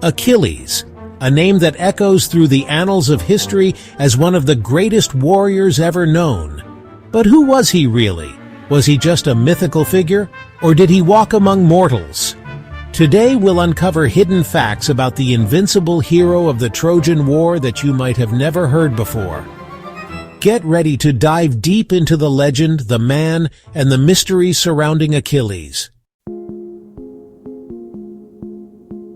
Achilles, a name that echoes through the annals of history as one of the greatest warriors ever known. But who was he really? Was he just a mythical figure, or did he walk among mortals? Today we'll uncover hidden facts about the invincible hero of the Trojan War that you might have never heard before. Get ready to dive deep into the legend, the man, and the mysteries surrounding Achilles.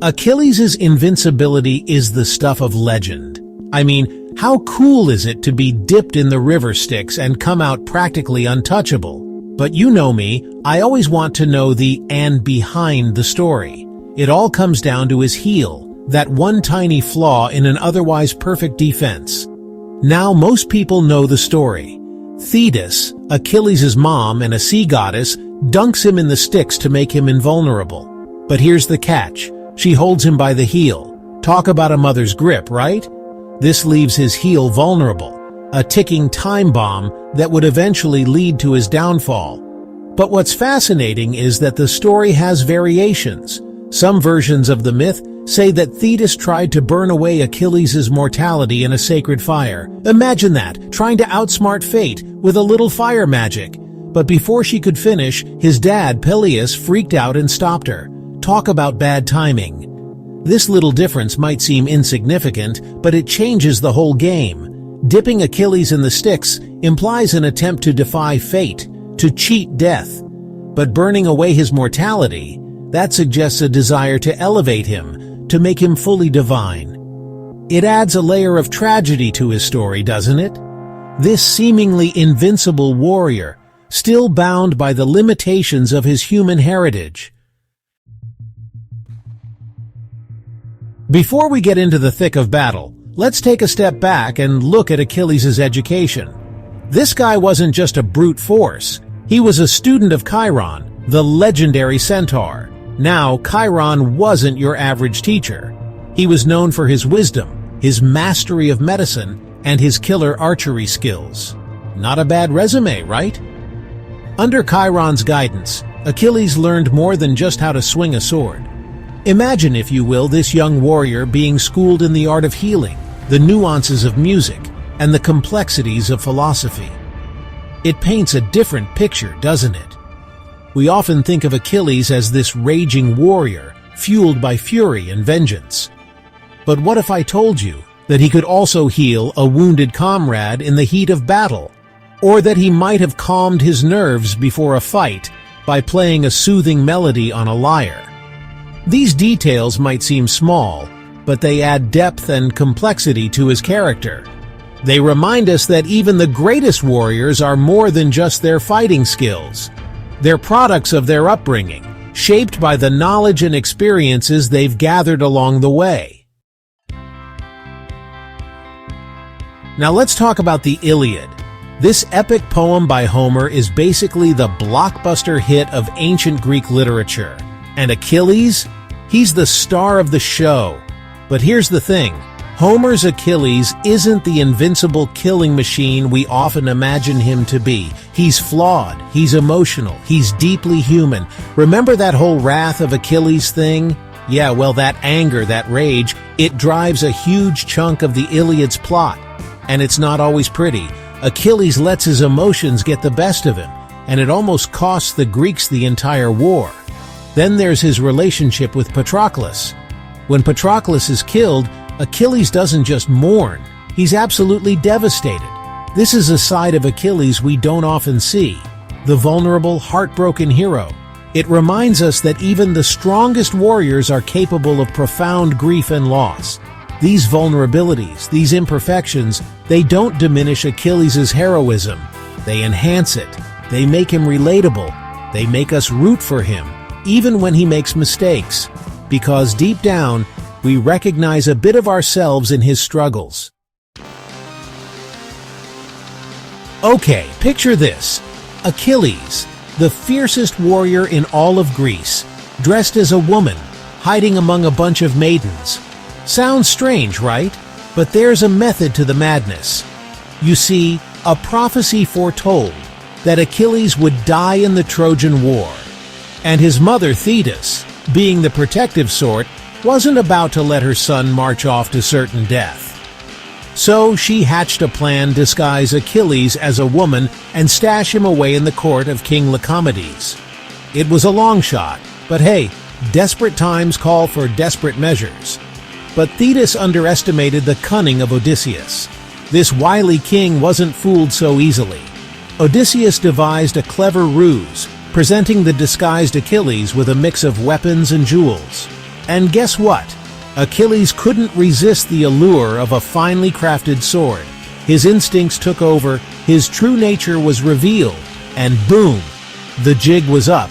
Achilles' invincibility is the stuff of legend. I mean, how cool is it to be dipped in the River Styx and come out practically untouchable? But you know me, I always want to know the and behind the story. It all comes down to his heel, that one tiny flaw in an otherwise perfect defense. Now most people know the story. Thetis, Achilles' mom and a sea goddess, dunks him in the Styx to make him invulnerable. But here's the catch. She holds him by the heel. Talk about a mother's grip, right? This leaves his heel vulnerable, a ticking time bomb that would eventually lead to his downfall. But what's fascinating is that the story has variations. Some versions of the myth say that Thetis tried to burn away Achilles' mortality in a sacred fire. Imagine that, trying to outsmart fate with a little fire magic. But before she could finish, his dad, Peleus, freaked out and stopped her. Talk about bad timing. This little difference might seem insignificant, but it changes the whole game. Dipping Achilles in the Styx implies an attempt to defy fate, to cheat death. But burning away his mortality, that suggests a desire to elevate him, to make him fully divine. It adds a layer of tragedy to his story, doesn't it? This seemingly invincible warrior, still bound by the limitations of his human heritage. Before we get into the thick of battle, let's take a step back and look at Achilles' education. This guy wasn't just a brute force. He was a student of Chiron, the legendary centaur. Now, Chiron wasn't your average teacher. He was known for his wisdom, his mastery of medicine, and his killer archery skills. Not a bad resume, right? Under Chiron's guidance, Achilles learned more than just how to swing a sword. Imagine, if you will, this young warrior being schooled in the art of healing, the nuances of music, and the complexities of philosophy. It paints a different picture, doesn't it? We often think of Achilles as this raging warrior, fueled by fury and vengeance. But what if I told you that he could also heal a wounded comrade in the heat of battle, or that he might have calmed his nerves before a fight by playing a soothing melody on a lyre? These details might seem small, but they add depth and complexity to his character. They remind us that even the greatest warriors are more than just their fighting skills. They're products of their upbringing, shaped by the knowledge and experiences they've gathered along the way. Now let's talk about the Iliad. This epic poem by Homer is basically the blockbuster hit of ancient Greek literature. And Achilles? He's the star of the show. But here's the thing. Homer's Achilles isn't the invincible killing machine we often imagine him to be. He's flawed, he's emotional, he's deeply human. Remember that whole wrath of Achilles thing? Yeah, well, that anger, that rage, it drives a huge chunk of the Iliad's plot. And it's not always pretty. Achilles lets his emotions get the best of him, and it almost costs the Greeks the entire war. Then there's his relationship with Patroclus. When Patroclus is killed, Achilles doesn't just mourn, he's absolutely devastated. This is a side of Achilles we don't often see, the vulnerable, heartbroken hero. It reminds us that even the strongest warriors are capable of profound grief and loss. These vulnerabilities, these imperfections, they don't diminish Achilles' heroism. They enhance it. They make him relatable. They make us root for him, even when he makes mistakes. Because deep down, we recognize a bit of ourselves in his struggles. Okay, picture this. Achilles, the fiercest warrior in all of Greece, dressed as a woman, hiding among a bunch of maidens. Sounds strange, right? But there's a method to the madness. You see, a prophecy foretold that Achilles would die in the Trojan War. And his mother, Thetis, being the protective sort, wasn't about to let her son march off to certain death. So she hatched a plan to disguise Achilles as a woman and stash him away in the court of King Lycomedes. It was a long shot, but hey, desperate times call for desperate measures. But Thetis underestimated the cunning of Odysseus. This wily king wasn't fooled so easily. Odysseus devised a clever ruse, presenting the disguised Achilles with a mix of weapons and jewels. And guess what? Achilles couldn't resist the allure of a finely crafted sword. His instincts took over, his true nature was revealed, and boom, the jig was up.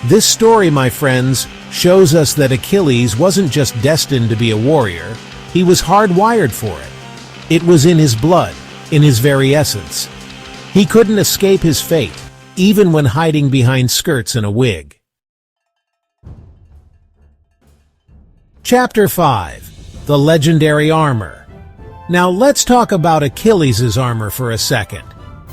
This story, my friends, shows us that Achilles wasn't just destined to be a warrior, he was hardwired for it. It was in his blood, in his very essence. He couldn't escape his fate, even when hiding behind skirts and a wig. Chapter 5. The Legendary Armor. Now let's talk about Achilles' armor for a second.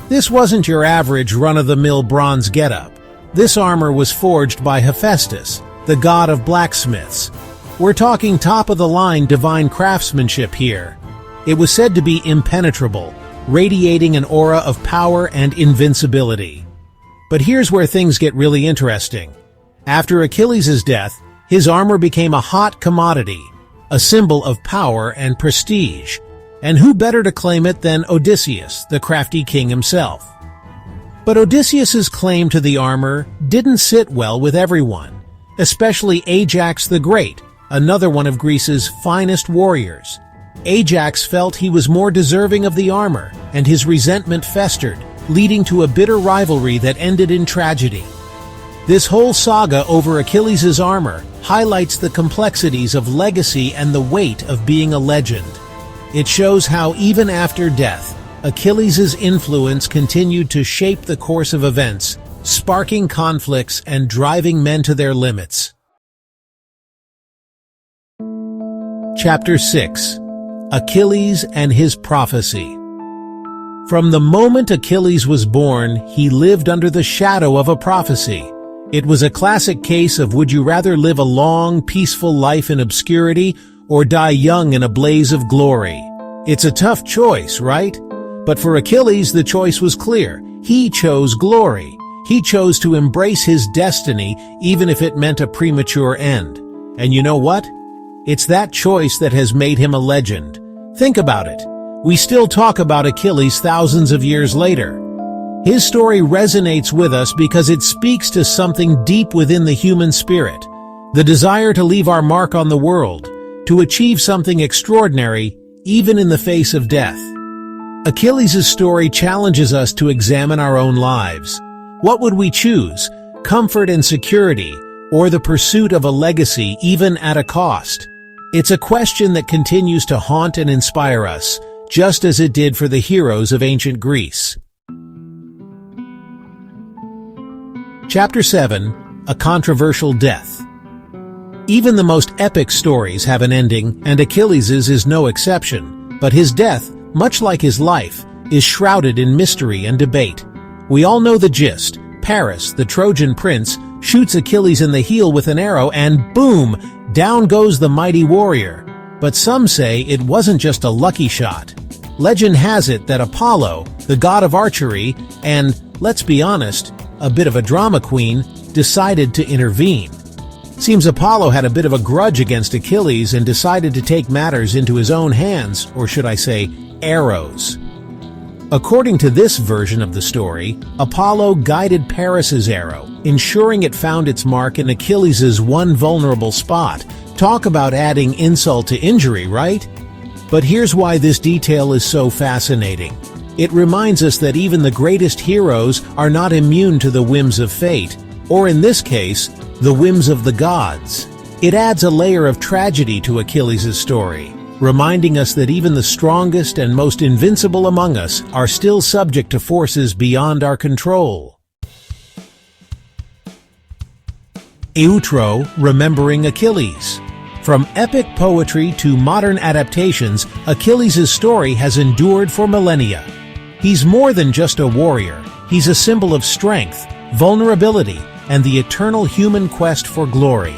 This wasn't your average run-of-the-mill bronze getup. This armor was forged by Hephaestus, the god of blacksmiths. We're talking top-of-the-line divine craftsmanship here. It was said to be impenetrable, radiating an aura of power and invincibility. But here's where things get really interesting. After Achilles' death, his armor became a hot commodity, a symbol of power and prestige. And who better to claim it than Odysseus, the crafty king himself? But Odysseus's claim to the armor didn't sit well with everyone, especially Ajax the Great, another one of Greece's finest warriors. Ajax felt he was more deserving of the armor, and his resentment festered, leading to a bitter rivalry that ended in tragedy. This whole saga over Achilles' armor highlights the complexities of legacy and the weight of being a legend. It shows how even after death, Achilles' influence continued to shape the course of events, sparking conflicts and driving men to their limits. Chapter 6. Achilles and his prophecy. From the moment Achilles was born, he lived under the shadow of a prophecy. It was a classic case of would you rather live a long, peaceful life in obscurity or die young in a blaze of glory? It's a tough choice, right? But for Achilles, the choice was clear. He chose glory. He chose to embrace his destiny, even if it meant a premature end. And you know what? It's that choice that has made him a legend. Think about it. We still talk about Achilles thousands of years later. His story resonates with us because it speaks to something deep within the human spirit, the desire to leave our mark on the world, to achieve something extraordinary, even in the face of death. Achilles' story challenges us to examine our own lives. What would we choose, comfort and security, or the pursuit of a legacy even at a cost? It's a question that continues to haunt and inspire us, just as it did for the heroes of ancient Greece. Chapter 7. A Controversial Death. Even the most epic stories have an ending, and Achilles' is no exception. But his death, much like his life, is shrouded in mystery and debate. We all know the gist. Paris, the Trojan prince, shoots Achilles in the heel with an arrow and boom, down goes the mighty warrior. But some say it wasn't just a lucky shot. Legend has it that Apollo, the god of archery, and, let's be honest, a bit of a drama queen, decided to intervene. Seems Apollo had a bit of a grudge against Achilles and decided to take matters into his own hands, or should I say, arrows. According to this version of the story, Apollo guided Paris's arrow, ensuring it found its mark in Achilles' one vulnerable spot. Talk about adding insult to injury, right? But here's why this detail is so fascinating. It reminds us that even the greatest heroes are not immune to the whims of fate, or in this case, the whims of the gods. It adds a layer of tragedy to Achilles' story, reminding us that even the strongest and most invincible among us are still subject to forces beyond our control. Eutro, remembering Achilles. From epic poetry to modern adaptations, Achilles' story has endured for millennia. He's more than just a warrior. He's a symbol of strength, vulnerability, and the eternal human quest for glory.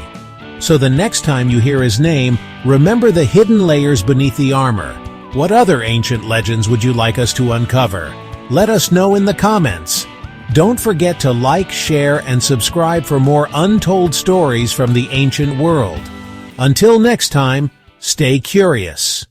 So the next time you hear his name, remember the hidden layers beneath the armor. What other ancient legends would you like us to uncover? Let us know in the comments. Don't forget to like, share, and subscribe for more untold stories from the ancient world. Until next time, stay curious.